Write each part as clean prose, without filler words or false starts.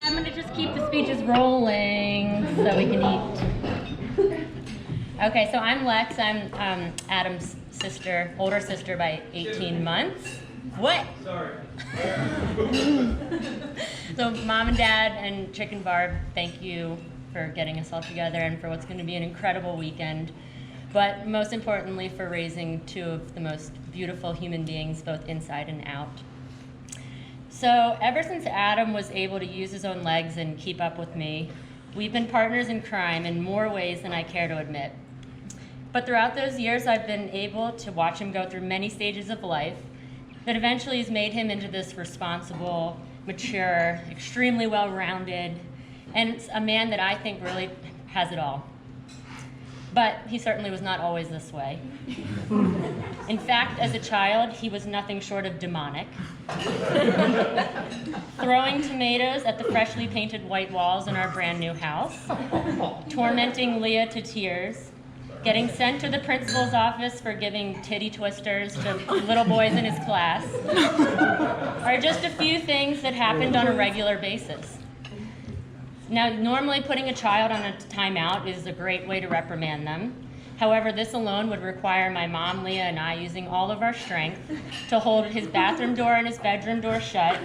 I'm gonna just keep the speeches rolling so we can eat. Okay, so I'm Lex. I'm Adam's sister, older sister by 18 months. What? Sorry. So Mom and Dad and Chick and Barb, thank you for getting us all together and for what's going to be an incredible weekend. But most importantly, for raising two of the most beautiful human beings, both inside and out. So ever since Adam was able to use his own legs and keep up with me, we've been partners in crime in more ways than I care to admit. But throughout those years, I've been able to watch him go through many stages of life that eventually has made him into this responsible, mature, extremely well-rounded, and a man that I think really has it all. But he certainly was not always this way. In fact, as a child, he was nothing short of demonic. Throwing tomatoes at the freshly painted white walls in our brand new house, tormenting Leah to tears, getting sent to the principal's office for giving titty twisters to little boys in his class, are just a few things that happened on a regular basis. Now, normally putting a child on a timeout is a great way to reprimand them. However, this alone would require my mom, Leah, and I using all of our strength to hold his bathroom door and his bedroom door shut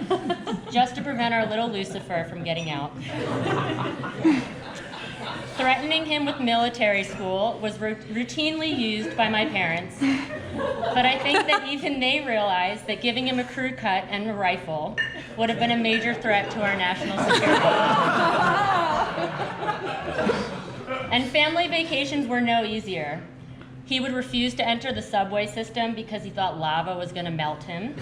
just to prevent our little Lucifer from getting out. Threatening him with military school was routinely used by my parents, but I think that even they realized that giving him a crew cut and a rifle would have been a major threat to our national security. And family vacations were no easier. He would refuse to enter the subway system because he thought lava was going to melt him.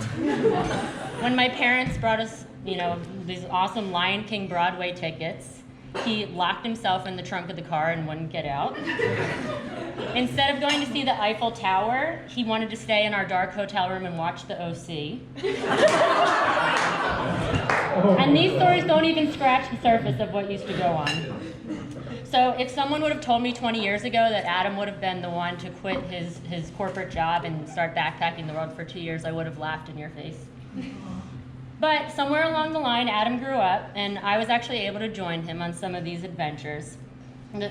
When my parents brought us, these awesome Lion King Broadway tickets, he locked himself in the trunk of the car and wouldn't get out. Instead of going to see the Eiffel Tower, he wanted to stay in our dark hotel room and watch the OC. And these stories don't even scratch the surface of what used to go on. So if someone would have told me 20 years ago that Adam would have been the one to quit his corporate job and start backpacking the world for 2 years, I would have laughed in your face. But somewhere along the line, Adam grew up, and I was actually able to join him on some of these adventures.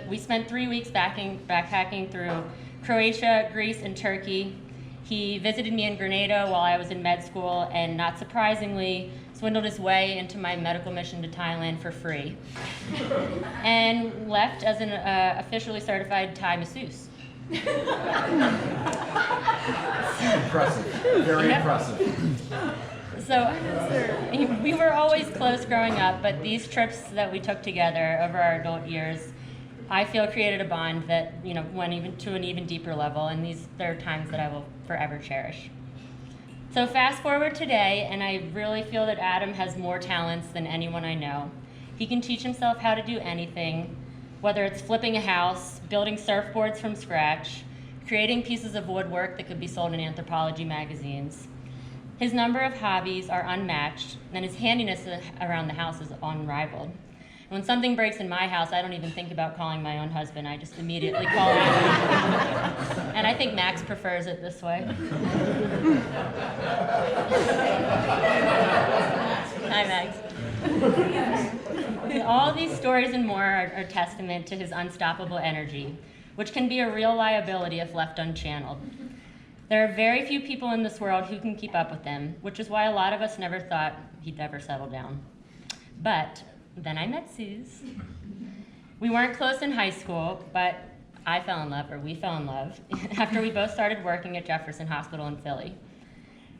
We spent 3 weeks backpacking through Croatia, Greece, and Turkey. He visited me in Grenada while I was in med school, and not surprisingly, swindled his way into my medical mission to Thailand for free, and left as an officially certified Thai masseuse. Impressive. Very impressive. So we were always close growing up, but these trips that we took together over our adult years, I feel created a bond that went even to an even deeper level, and there are times that I will forever cherish. So fast forward today, and I really feel that Adam has more talents than anyone I know. He can teach himself how to do anything, whether it's flipping a house, building surfboards from scratch, creating pieces of woodwork that could be sold in anthropology magazines. His number of hobbies are unmatched, and his handiness around the house is unrivaled. When something breaks in my house, I don't even think about calling my own husband. I just immediately call Adam. And I think Max prefers it this way. Hi, Max. All these stories and more are testament to his unstoppable energy, which can be a real liability if left unchanneled. There are very few people in this world who can keep up with him, which is why a lot of us never thought he'd ever settle down. But then I met Suze. We weren't close in high school, but we fell in love, after we both started working at Jefferson Hospital in Philly.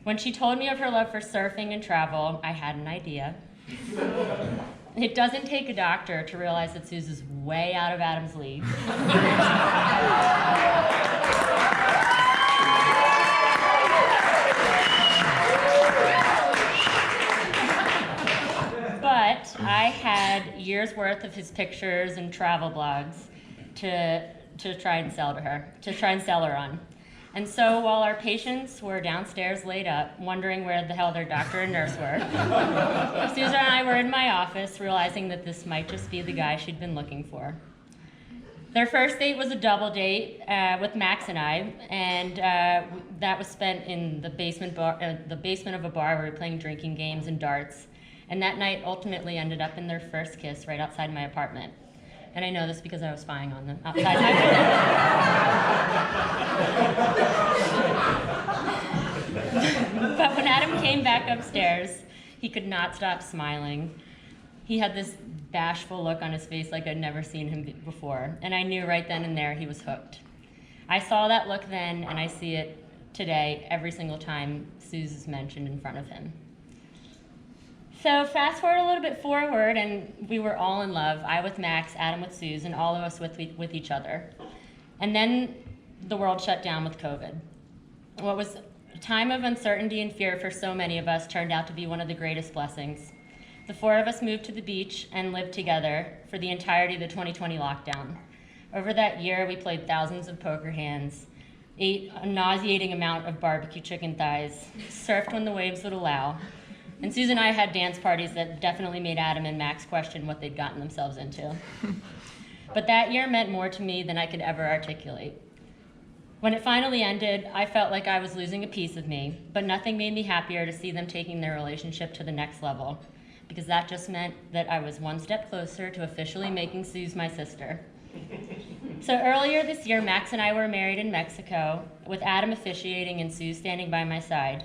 When she told me of her love for surfing and travel, I had an idea. It doesn't take a doctor to realize that Suze is way out of Adam's league. But I had years worth of his pictures and travel blogs to try and sell her on. And so while our patients were downstairs laid up, wondering where the hell their doctor and nurse were, Susan and I were in my office realizing that this might just be the guy she'd been looking for. Their first date was a double date with Max and I, and that was spent in the basement of a bar where we were playing drinking games and darts. And that night ultimately ended up in their first kiss right outside my apartment. And I know this because I was spying on them outside my window. But when Adam came back upstairs, he could not stop smiling. He had this bashful look on his face like I'd never seen him before. And I knew right then and there he was hooked. I saw that look then, and I see it today every single time Suze is mentioned in front of him. So fast forward a little bit forward, and we were all in love. I with Max, Adam with Suze, and all of us with each other. And then the world shut down with COVID. What was a time of uncertainty and fear for so many of us turned out to be one of the greatest blessings. The four of us moved to the beach and lived together for the entirety of the 2020 lockdown. Over that year, we played thousands of poker hands, ate a nauseating amount of barbecue chicken thighs, surfed when the waves would allow, and Suze and I had dance parties that definitely made Adam and Max question what they'd gotten themselves into. But that year meant more to me than I could ever articulate. When it finally ended, I felt like I was losing a piece of me, but nothing made me happier to see them taking their relationship to the next level, because that just meant that I was one step closer to officially making Suze my sister. So earlier this year, Max and I were married in Mexico, with Adam officiating and Suze standing by my side.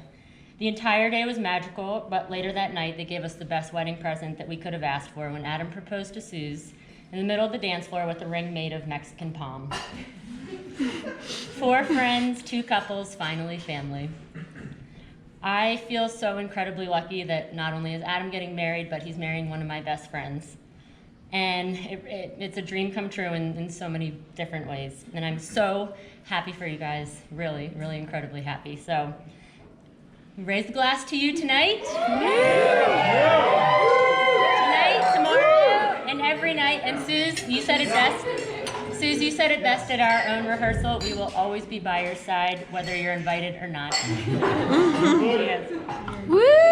The entire day was magical, but later that night they gave us the best wedding present that we could have asked for when Adam proposed to Suze in the middle of the dance floor with a ring made of Mexican palm. 4 friends, 2 couples, finally family. I feel so incredibly lucky that not only is Adam getting married, but he's marrying one of my best friends. And it's a dream come true in so many different ways. And I'm so happy for you guys, really, really incredibly happy. So raise the glass to you tonight. Tonight, tomorrow, and every night. And Suze, you said it best. Suze, you said it best at our own rehearsal. We will always be by your side, whether you're invited or not. Cheers. Woo!